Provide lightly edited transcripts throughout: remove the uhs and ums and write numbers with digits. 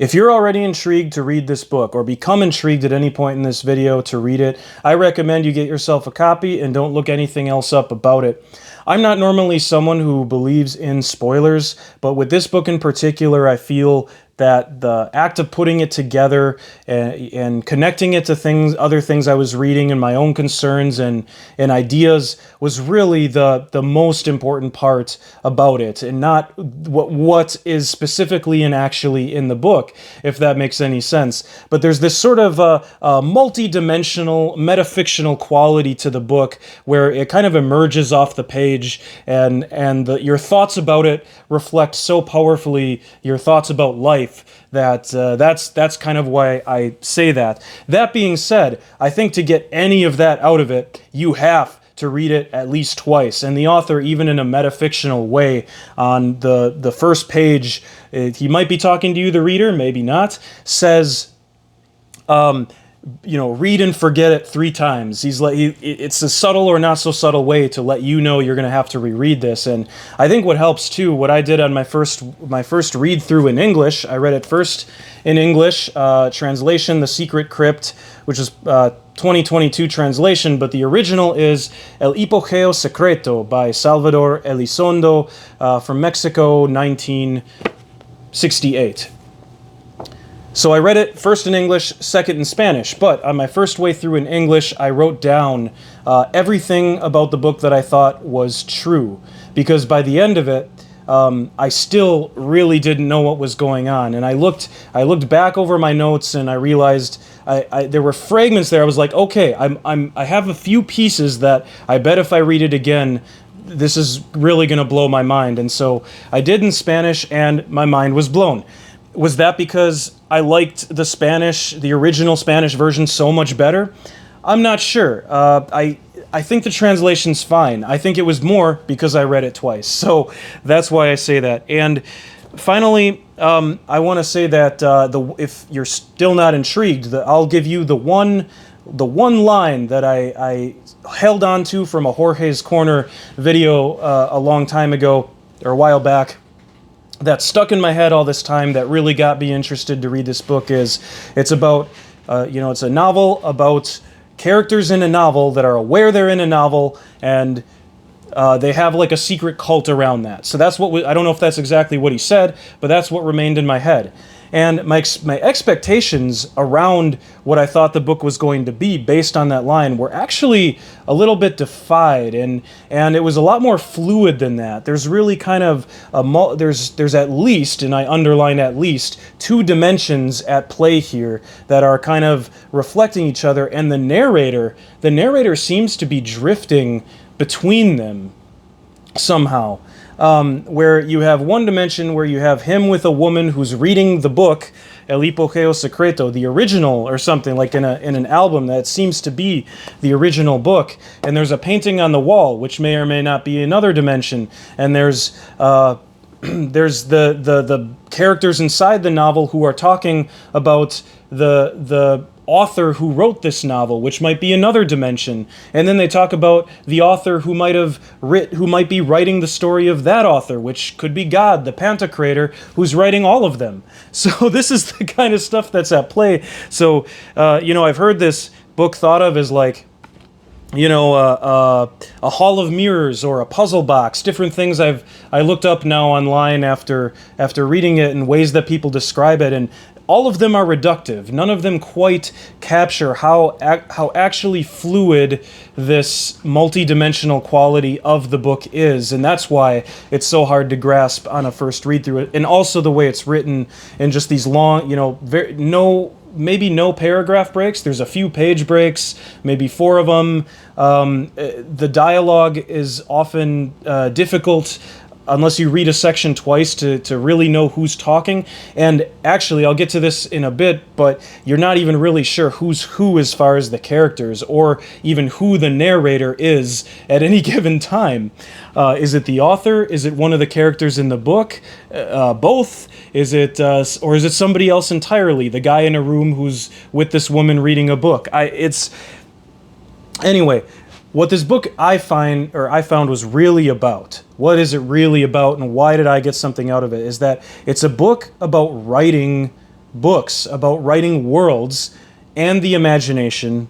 If you're already intrigued to read this book or become intrigued at any point in this video to read it, I recommend you get yourself a copy and don't look anything else up about it. I'm not normally someone who believes in spoilers, but with this book in particular, I feel that the act of putting it together and connecting it to other things I was reading and my own concerns and ideas was really the most important part about it, and not what is specifically and actually in the book, if that makes any sense. But there's this sort of multi-dimensional, metafictional quality to the book where it kind of emerges off the page, and your thoughts about it reflect so powerfully your thoughts about life that that's kind of why I say that. That being said, I think to get any of that out of it, you have to read it at least twice. And the author, even in a metafictional way, on the first page, he might be talking to you, the reader, maybe not, says, read and forget it 3 times. It's a subtle or not so subtle way to let you know you're going to have to reread this. And I think what helps too, what I did on my first read through in English, I read it first in English, translation, The Secret Crypt, which is 2022 translation, but the original is El Hipogeo Secreto by Salvador Elizondo from Mexico, 1968. So I read it first in English, second in Spanish, but on my first way through in English, I wrote down everything about the book that I thought was true, because by the end of it, I still really didn't know what was going on. And I looked back over my notes, and I realized there were fragments there. I was like, okay, I have a few pieces that I bet if I read it again, this is really going to blow my mind. And so I did in Spanish, and my mind was blown. Was that because I liked the original Spanish version so much better? I'm not sure. I think the translation's fine. I think it was more because I read it twice. So that's why I say that. And finally, I want to say that if you're still not intrigued, I'll give you the one line that I held on to from a Jorge's Corner video a long time ago, or a while back, that stuck in my head all this time, that really got me interested to read this book. It's about, it's a novel about characters in a novel that are aware they're in a novel, and they have like a secret cult around that. So that's what I don't know if that's exactly what he said, but that's what remained in my head. And my expectations around what I thought the book was going to be based on that line were actually a little bit defied, and it was a lot more fluid than that. There's really kind of there's at least, and I underline at least, 2 dimensions at play here that are kind of reflecting each other, and the narrator seems to be drifting between them somehow. Where you have one dimension where you have him with a woman who's reading the book, El Hipogeo Secreto, the original, or something, like in an album that seems to be the original book, and there's a painting on the wall, which may or may not be another dimension, and there's the characters inside the novel who are talking about the author who wrote this novel, which might be another dimension, and then they talk about the author who might be writing the story of that author, which could be God, the Pantocrator, who's writing all of them. So this is the kind of stuff that's at play. So I've heard this book thought of as like, a hall of mirrors or a puzzle box, different things I looked up now online after reading it, in ways that people describe it, and all of them are reductive. None of them quite capture how actually fluid this multi-dimensional quality of the book is, and that's why it's so hard to grasp on a first read through it. And also the way it's written in just these long, maybe no paragraph breaks. There's a few page breaks, maybe 4 of them. The dialogue is often difficult unless you read a section twice to really know who's talking. And actually, I'll get to this in a bit, but you're not even really sure who's who as far as the characters, or even who the narrator is at any given time. Is it the author? Is it one of the characters in the book? Both? Is it, or is it somebody else entirely? The guy in a room who's with this woman reading a book. Anyway, what this book I found was really about, what is it really about, and why did I get something out of it, is that it's a book about writing books about writing worlds and the imagination.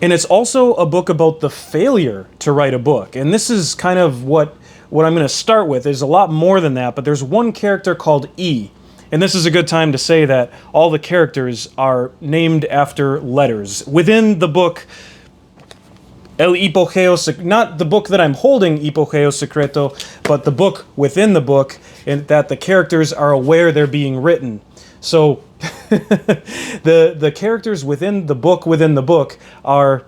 And it's also a book about the failure to write a book. And this is kind of what I'm going to start with. There's a lot more than that, but there's one character called E. And this is a good time to say that all the characters are named after letters. Within the book, El Hipogeo, not the book that I'm holding, Hipogeo Secreto, but the book within the book, and that the characters are aware they're being written. So the characters within the book are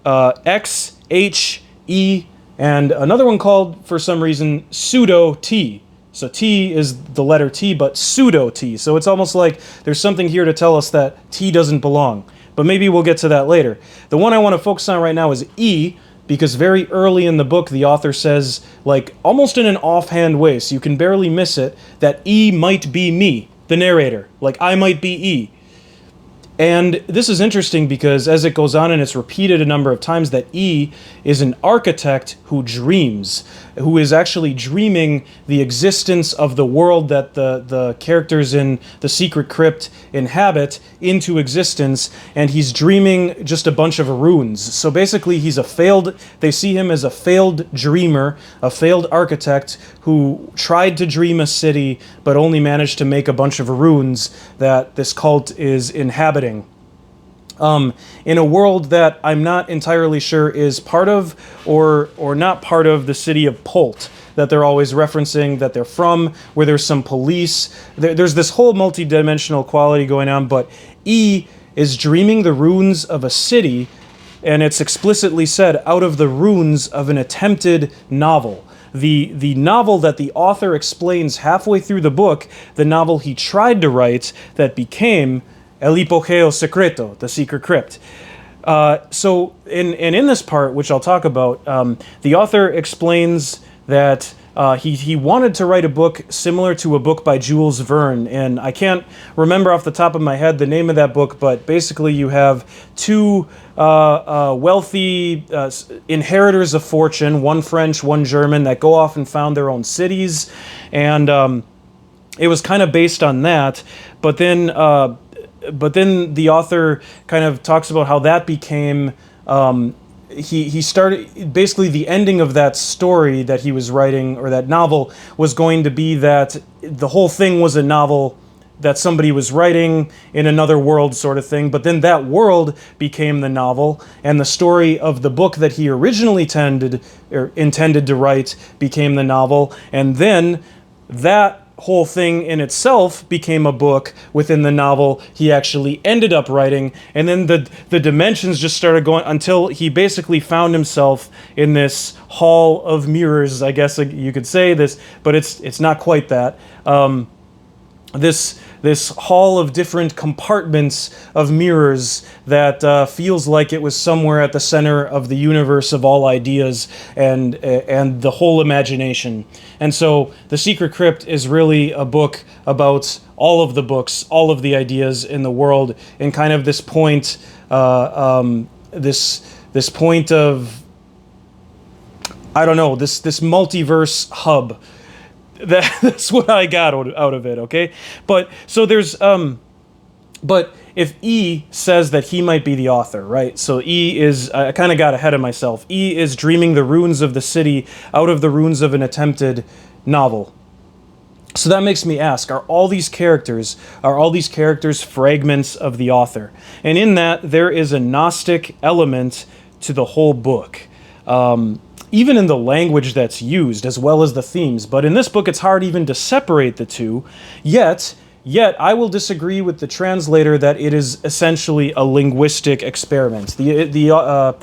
X, H, E, and another one called, for some reason, pseudo T. So T is the letter T, but pseudo T. So it's almost like there's something here to tell us that T doesn't belong. But maybe we'll get to that later. The one I want to focus on right now is E, because very early in the book, the author says, like, almost in an offhand way, so you can barely miss it, that E might be me, the narrator. Like, I might be E. And this is interesting because as it goes on, and it's repeated a number of times, that E is an architect who dreams, who is actually dreaming the existence of the world that the characters in the secret crypt inhabit into existence, and he's dreaming just a bunch of runes. So basically they see him as a failed dreamer, a failed architect who tried to dream a city but only managed to make a bunch of runes that this cult is inhabiting. In a world that I'm not entirely sure is part of or not part of the city of Polt that they're always referencing, that they're from, where there's some police. There's this whole multi-dimensional quality going on, but E is dreaming the runes of a city, and it's explicitly said, out of the runes of an attempted novel. The novel that the author explains halfway through the book, the novel he tried to write that became El Hipogeo Secreto, the secret crypt. So in this part, which I'll talk about, the author explains that he wanted to write a book similar to a book by Jules Verne, and I can't remember off the top of my head the name of that book, but basically you have two wealthy inheritors of fortune, one French, one German, that go off and found their own cities, and it was kind of based on that, but then the author kind of talks about how that became, he started, basically the ending of that story that he was writing, or that novel, was going to be that the whole thing was a novel that somebody was writing in another world sort of thing, but then that world became the novel, and the story of the book that he originally intended to write became the novel, and then that whole thing in itself became a book within the novel he actually ended up writing, and then the dimensions just started going until he basically found himself in this hall of mirrors, I guess you could say this, but it's not quite that. This hall of different compartments of mirrors that feels like it was somewhere at the center of the universe of all ideas and the whole imagination. And so The Secret Crypt is really a book about all of the books, all of the ideas in the world, and kind of this point, this point of, I don't know, this multiverse hub. That's what I got out of it, okay? But so there's but if E says that he might be the author, right? So E is, I kind of got ahead of myself. E is dreaming the runes of the city out of the runes of an attempted novel. So that makes me ask, are all these characters fragments of the author? And in that, there is a Gnostic element to the whole book. Even in the language that's used, as well as the themes. But in this book, it's hard even to separate the two. Yet I will disagree with the translator that it is essentially a linguistic experiment. The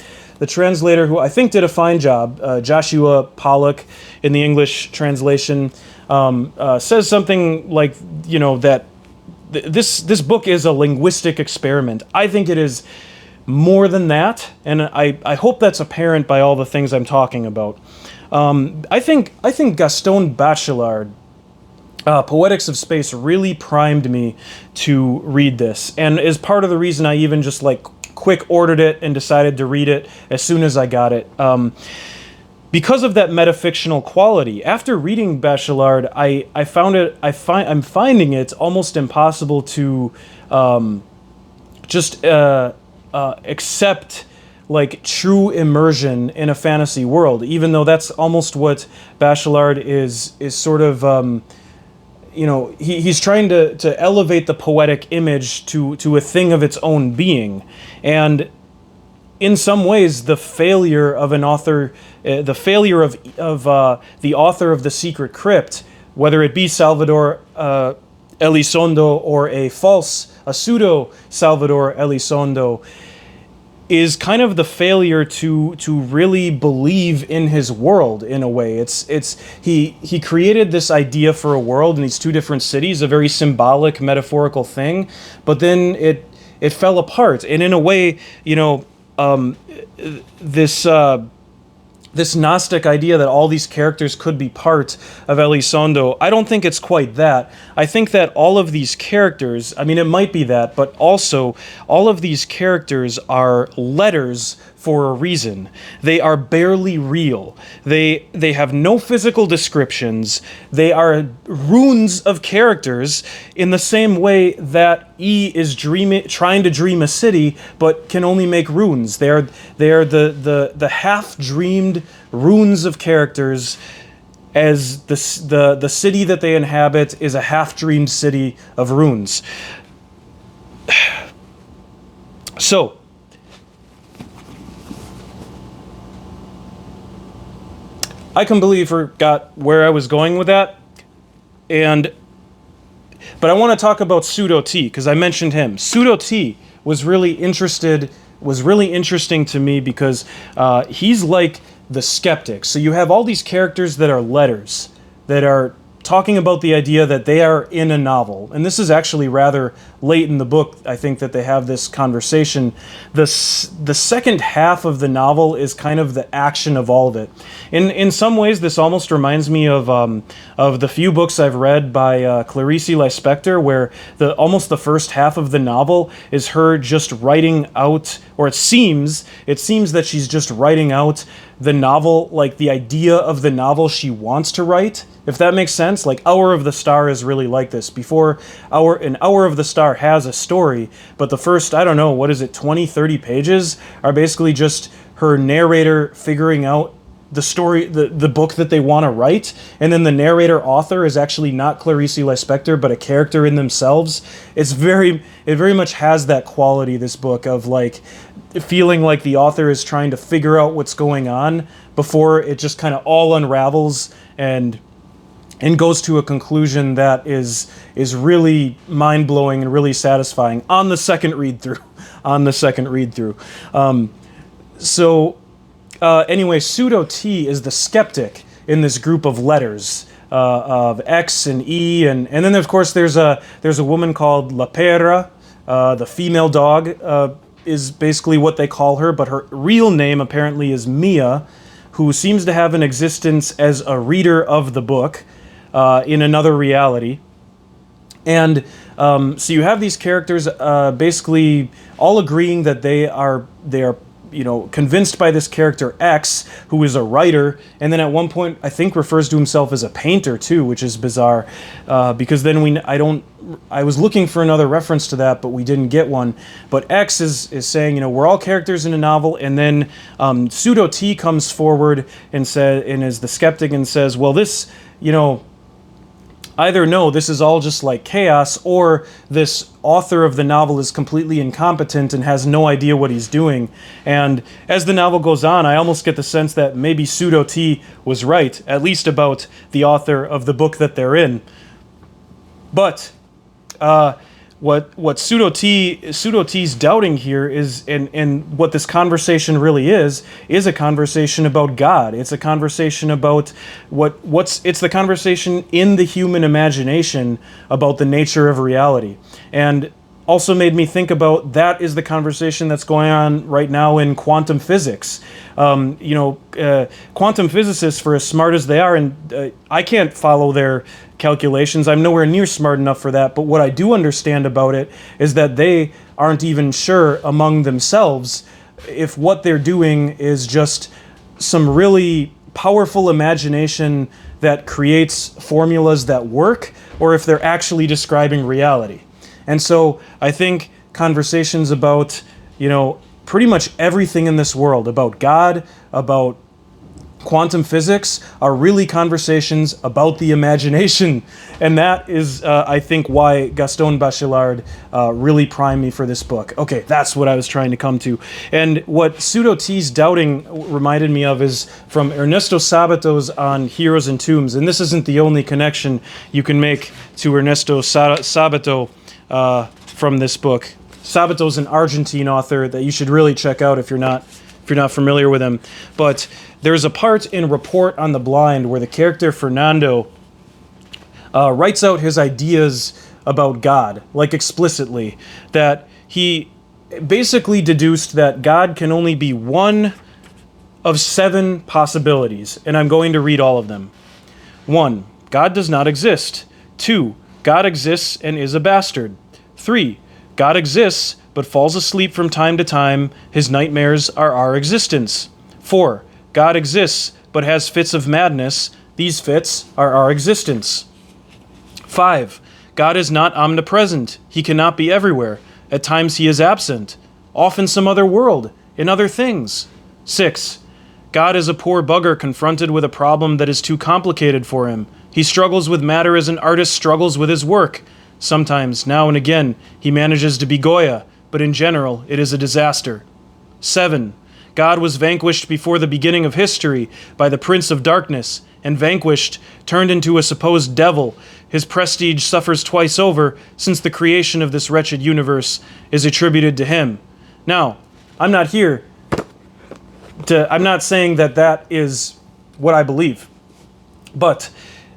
translator, who I think did a fine job, Joshua Pollock, in the English translation, says something like, that this book is a linguistic experiment. I think it is more than that, and I hope that's apparent by all the things I'm talking about. I think Gaston Bachelard, Poetics of Space, really primed me to read this, and is part of the reason I even just quick ordered it and decided to read it as soon as I got it. because of that metafictional quality, after reading Bachelard, I'm finding it almost impossible to just accept like true immersion in a fantasy world, even though that's almost what Bachelard is sort of. He's trying to elevate the poetic image to a thing of its own being, and in some ways, the failure of an author, the failure of the author of The Secret Crypt, whether it be Salvador Elizondo or a pseudo Salvador Elizondo, is kind of the failure to really believe in his world in a way. He created this idea for a world in these two different cities, a very symbolic, metaphorical thing, but then it fell apart. And in a way, this Gnostic idea that all these characters could be part of Elizondo, I don't think it's quite that. I think that all of these characters, I mean, it might be that, but also all of these characters are letters for a reason. They are barely real. They have no physical descriptions. They are runes of characters in the same way that E is trying to dream a city, but can only make runes. They are the half-dreamed runes of characters, as the city that they inhabit is a half-dreamed city of runes. So, I completely forgot where I was going with that, but I want to talk about Pseudo T, because I mentioned him. Pseudo T was really interesting to me because he's like the skeptic. So you have all these characters that are letters, that are talking about the idea that they are in a novel. And this is actually rather late in the book, I think, that they have this conversation. The second half of the novel is kind of the action of all of it. In some ways, this almost reminds me of the few books I've read by Clarice Lispector, where almost the first half of the novel is her just writing out, or it seems that she's just writing out the novel, like the idea of the novel she wants to write, if that makes sense. Like Hour of the Star is really like this. An Hour of the Star has a story, but the first, 20, 30 pages are basically just her narrator figuring out the story, the book that they want to write, and then the narrator author is actually not Clarice Lispector, but a character in themselves. It very much has that quality, this book, of like feeling like the author is trying to figure out what's going on before it just kind of all unravels and goes to a conclusion that is really mind-blowing and really satisfying on the second read-through. Anyway, Pseudo T is the skeptic in this group of letters of X and E, and then of course there's a woman called La Perra, the female dog is basically what they call her, but her real name apparently is Mia, who seems to have an existence as a reader of the book in another reality. And so you have these characters basically all agreeing that they are convinced by this character X, who is a writer, and then at one point I think refers to himself as a painter too, which is bizarre, because then I was looking for another reference to that, but we didn't get one. But X is saying, we're all characters in a novel, and then Pseudo T comes forward and is the skeptic and says, well, this, either no, this is all just like chaos, or this author of the novel is completely incompetent and has no idea what he's doing. And as the novel goes on, I almost get the sense that maybe Pseudo T was right, at least about the author of the book that they're in. But what Pseudo T's doubting here is, and what this conversation really is a conversation about God. It's a conversation about it's the conversation in the human imagination about the nature of reality. And also made me think about that is the conversation that's going on right now in quantum physics. Quantum physicists, for as smart as they are, and I can't follow their calculations, I'm nowhere near smart enough for that, but what I do understand about it is that they aren't even sure among themselves if what they're doing is just some really powerful imagination that creates formulas that work, or if they're actually describing reality. And so I think conversations about, pretty much everything in this world, about God, about quantum physics, are really conversations about the imagination. And that is, I think, why Gaston Bachelard really primed me for this book. Okay, that's what I was trying to come to. And what Pseudo T's doubting reminded me of is from Ernesto Sabato's on Heroes and Tombs. And this isn't the only connection you can make to Ernesto Sabato from this book. Sabato's an Argentine author that you should really check out if you're not familiar with him. But there's a part in Report on the Blind where the character Fernando writes out his ideas about God, like explicitly, that he basically deduced that God can only be one of 7 possibilities, and I'm going to read all of them. 1. God does not exist. 2. God exists and is a bastard. 3. God exists but falls asleep from time to time. His nightmares are our existence. 4. God exists but has fits of madness. These fits are our existence. 5. God is not omnipresent. He cannot be everywhere. At times he is absent, often some other world, in other things. 6. God is a poor bugger confronted with a problem that is too complicated for him. He struggles with matter as an artist struggles with his work. Sometimes, now and again, he manages to be Goya, but in general, it is a disaster. 7. God was vanquished before the beginning of history by the Prince of Darkness, and vanquished, turned into a supposed devil. His prestige suffers twice over, since the creation of this wretched universe is attributed to him. Now, I'm not saying that that is what I believe, but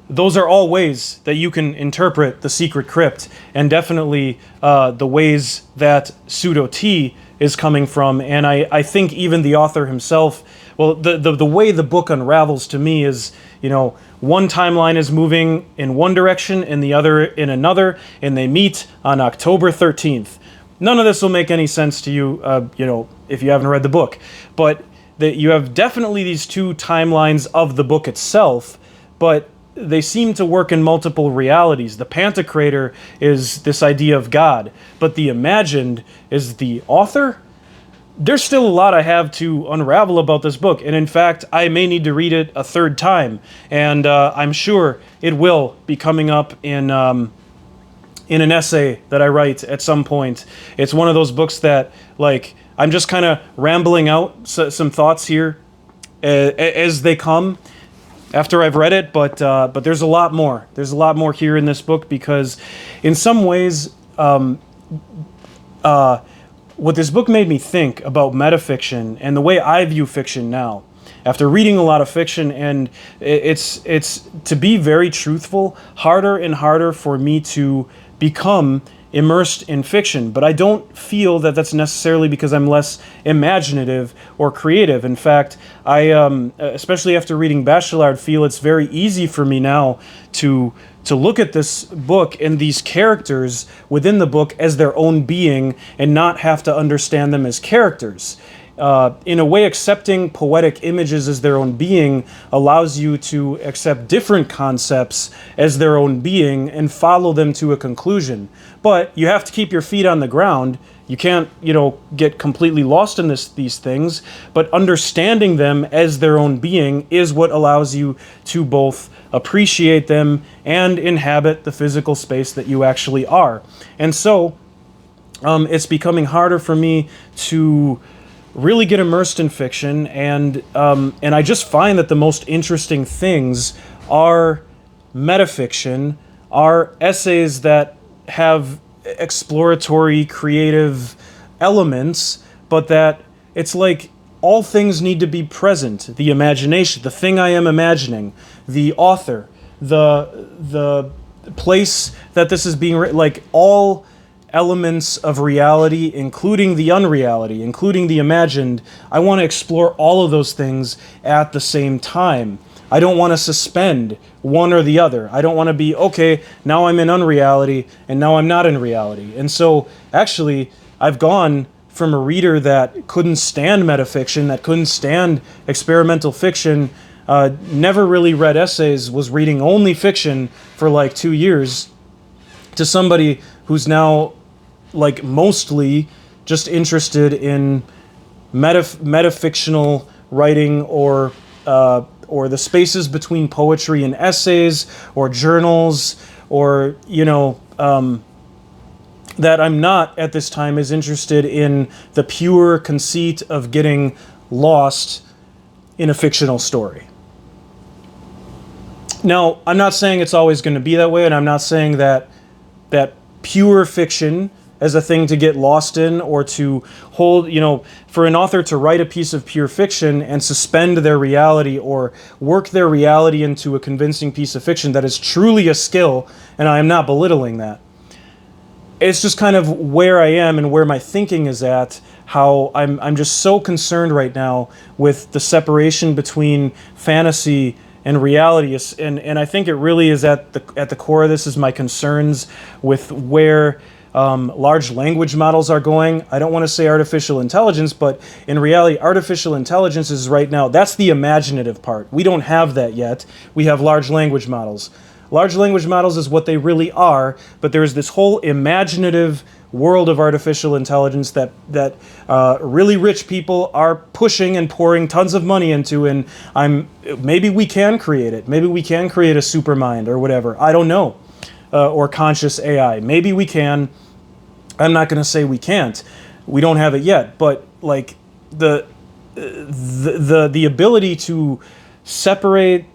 those are all ways that you can interpret the secret crypt, and definitely the ways that Pseudo T is coming from. And I think even the author himself, well, the way the book unravels to me is, one timeline is moving in one direction and the other in another, and they meet on October 13th. None of this will make any sense to you, if you haven't read the book. But you have definitely these 2 timelines of the book itself, but they seem to work in multiple realities. The Pantocrator is this idea of God, but the imagined is the author. There's still a lot I have to unravel about this book, and in fact, I may need to read it a 3rd time, and I'm sure it will be coming up in an essay that I write at some point. It's one of those books that, I'm just kind of rambling out some thoughts here as they come after I've read it, but there's a lot more. There's a lot more here in this book, because in some ways, what this book made me think about metafiction and the way I view fiction now, after reading a lot of fiction, and it's to be very truthful, harder and harder for me to become immersed in fiction, but I don't feel that that's necessarily because I'm less imaginative or creative. In fact, I, especially after reading Bachelard, feel it's very easy for me now to look at this book and these characters within the book as their own being and not have to understand them as characters. In a way, accepting poetic images as their own being allows you to accept different concepts as their own being and follow them to a conclusion. But you have to keep your feet on the ground. You can't, get completely lost in these things, but understanding them as their own being is what allows you to both appreciate them and inhabit the physical space that you actually are. And so, it's becoming harder for me to really get immersed in fiction, and I just find that the most interesting things are metafiction, are essays that have exploratory, creative elements, but that it's like all things need to be present. The imagination, the thing I am imagining, the author, the place that this is being written, like all elements of reality, including the unreality, including the imagined. I want to explore all of those things at the same time. I don't want to suspend one or the other. I don't want to be, okay, now I'm in unreality, and now I'm not in reality. And so, actually, I've gone from a reader that couldn't stand metafiction, that couldn't stand experimental fiction, never really read essays, was reading only fiction for like 2 years, to somebody who's now like mostly just interested in metafictional writing, or the spaces between poetry and essays or journals, or that I'm not at this time as interested in the pure conceit of getting lost in a fictional story. Now, I'm not saying it's always going to be that way, and I'm not saying that pure fiction as a thing to get lost in, or to hold, for an author to write a piece of pure fiction and suspend their reality or work their reality into a convincing piece of fiction, that is truly a skill, and I am not belittling that. It's just kind of where I am and where my thinking is at, how I'm just so concerned right now with the separation between fantasy and reality, and I think it really is at the core of this is my concerns with where large language models are going. I don't want to say artificial intelligence, but in reality, artificial intelligence is right now, that's the imaginative part. We don't have that yet. We have large language models. Large language models is what they really are, but there is this whole imaginative world of artificial intelligence that really rich people are pushing and pouring tons of money into, and maybe we can create it. Maybe we can create a supermind or whatever. I don't know. Or conscious AI. Maybe we can. I'm not going to say we can't. We don't have it yet, but like the ability to separate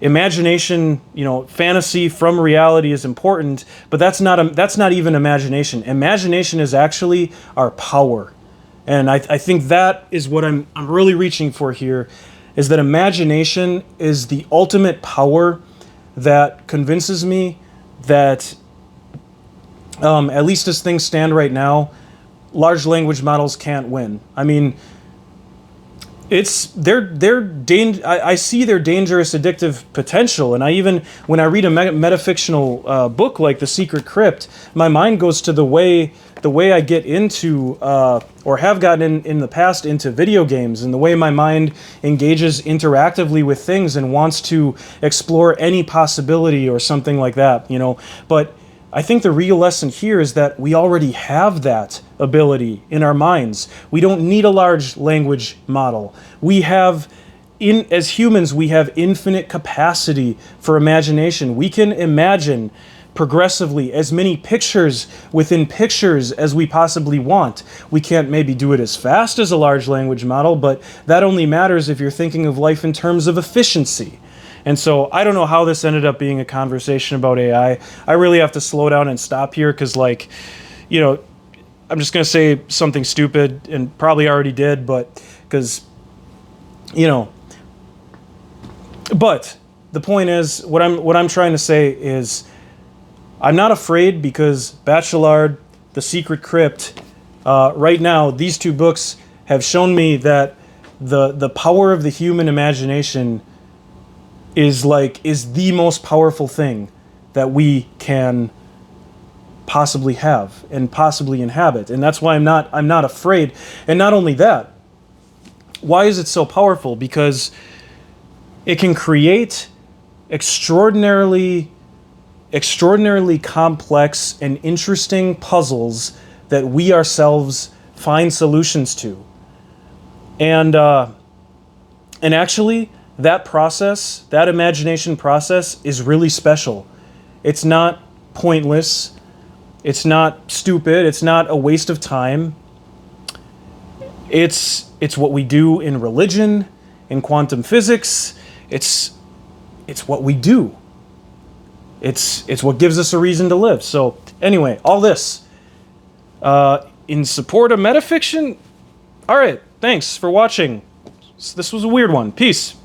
imagination, fantasy from reality is important, but that's not even imagination. Imagination is actually our power. And I think that is what I'm really reaching for here, is that imagination is the ultimate power that convinces me that, at least as things stand right now, large language models can't win. I mean, I see their dangerous addictive potential, and when I read a metafictional book like The Secret Crypt, my mind goes to the way I get into, or have gotten in the past, into video games, and the way my mind engages interactively with things and wants to explore any possibility or something like that, But I think the real lesson here is that we already have that ability in our minds. We don't need a large language model. As humans, we have infinite capacity for imagination. We can imagine progressively as many pictures within pictures as we possibly want. We can't maybe do it as fast as a large language model, but that only matters if you're thinking of life in terms of efficiency. And so I don't know how this ended up being a conversation about AI. I really have to slow down and stop here because, I'm just going to say something stupid, and probably already did, but but the point is, what I'm trying to say is, I'm not afraid, because Bachelard, The Secret Crypt, right now, these two books have shown me that the power of the human imagination is the most powerful thing that we can possibly have and possibly inhabit. And that's why I'm not afraid. And not only that, why is it so powerful? Because it can create extraordinarily complex and interesting puzzles that we ourselves find solutions to. And actually, that process, that imagination process, is really special. It's not pointless. It's not stupid. It's not a waste of time. It's what we do in religion, in quantum physics. It's what we do. It's what gives us a reason to live. So anyway, all this in support of metafiction. All right, thanks for watching. This was a weird one. Peace.